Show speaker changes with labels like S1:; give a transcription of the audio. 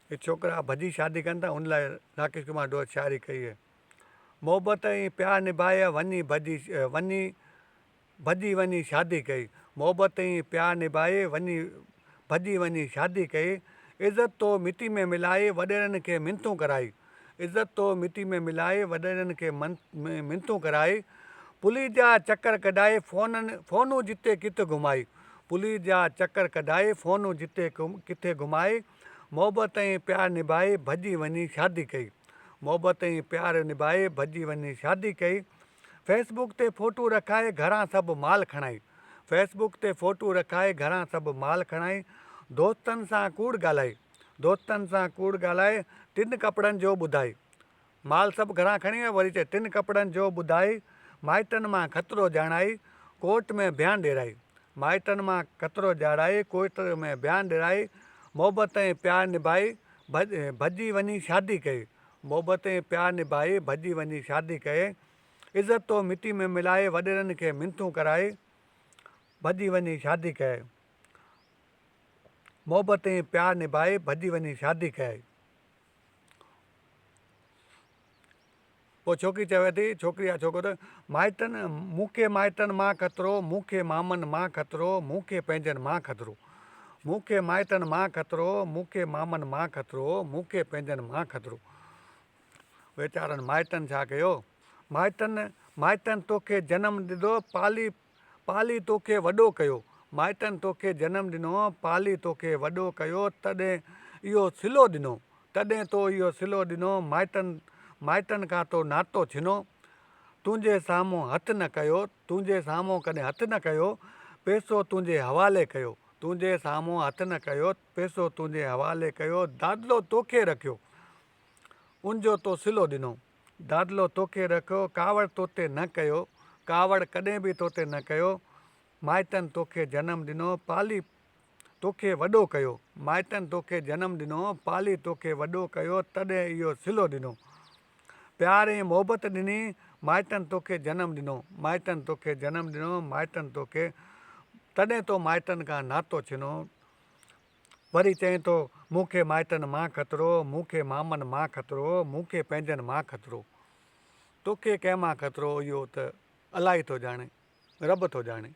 S1: ये छोकरा भजी शादी कनि था, उन लाइ राकेश कुमार डोर शाइरी कई है। मोहब्बत ऐं प्यार निभाया वञी भजी वञी शादी कई। मोहब्बत ऐं प्यार निभाए भजी वञी शादी कई। इज़त तो मिटी में मिलाए वॾेरनि खे मिनतूं कराई। इज़त तो मिटी में मिलाए वॾेरनि खे मिनतूं कराई। पुलिस जा चकर कढाए फ़ोनूं जिते किथे घुमाई। पुलिस जा चकर कढाए फ़ोनूं जिते किथे घुमाए। मोहब्बत ऐं प्यार निभाए भजी वञी शादी कई। मोहब्बत ऐं प्यार निभाए भजी वञी शादी कई। फेसबुक ते फ़ोटू रखाए घरां सभु माल खणाई। फेसबुक ते फ़ोटू रखाए घरां सभु माल खणाई। दोस्तनि सां कूड़ ॻाल्हाई। दोस्तनि सां कूड़ ॻाल्हाए टिनि कपिड़नि जो ॿुधाई। माल सभु घरां खणी वियो, वरी चए टिनि कपिड़नि जो ॿुधाई। माइटनि मां ख़तरो ॼाणाई कोर्ट में बयानु ॾियराई। माइटनि मां ख़तरो ॼाणाई कोर्ट में बयानु ॾियराई। मोहब्बत ऐं प्यार निभाई भजी वञी शादी कई। मोहब्बत ऐं प्यार निभाई भजी वञी शादी कई। इज़त तो मिटी में मिलाए वॾेरनि खे मिनतूं कराई भजी वञी शादी कई। मोहब्बत ऐं प्यार निभाए भजी वञी शादी कई। पोइ छोकिरी चवे थी, छोकिरी या छोकिरो, मूंखे माइटनि मां ख़तरो, मूंखे मामनि मां ख़तरो, मूंखे पंहिंजनि मां ख़तरो। मूंखे माइटनि मां ख़तरो, मूंखे मामनि मां ख़तरो, मूंखे पंहिंजनि मां ख़तरो। वीचारनि माइटनि छा कयो? माइटनि तोखे जनमु ॾिनो पाली तोखे वॾो कयो। माइटनि तोखे जनमु ॾिनो पाली तोखे वॾो कयो। तॾहिं इहो सिलो ॾिनो। तॾहिं तो इहो सिलो ॾिनो। माइटनि खां तो नातो छिनो। तुंहिंजे साम्हूं हथु न कयो। तुंहिंजे साम्हूं कॾहिं हथु न कयो। पैसो तुंहिंजे हवाले कयो। तुंहिंजे साम्हूं हथु न कयो। पैसो तुंहिंजे हवाले कयो। दादलो तोखे रखियो उनजो तो सिलो ॾिनो। दादलो तोखे रखियो कावड़ तोते न कयो। कावड़ कॾहिं बि तोते न कयो। माइटनि तोखे जनमु ॾिनो पाली तोखे वॾो कयो। माइटनि तोखे जनमु ॾिनो पाली तोखे वॾो कयो। तॾहिं इहो सिलो ॾिनो। प्यार ऐं मोहबत ॾिनी माइटनि तोखे जनमु ॾिनो। माइटनि तोखे जनमु ॾिनो। माइटनि तोखे तॾहिं तो माइटनि खां नातो छिनो। वरी चई थो मूंखे माइटनि मां ख़तरो, मूंखे मामनि मां ख़तरो, मूंखे पंहिंजनि मां ख़तरो। तोखे कंहिं मां ख़तरो इहो त अलाही थो ॼाणे, रब थो ॼाणे।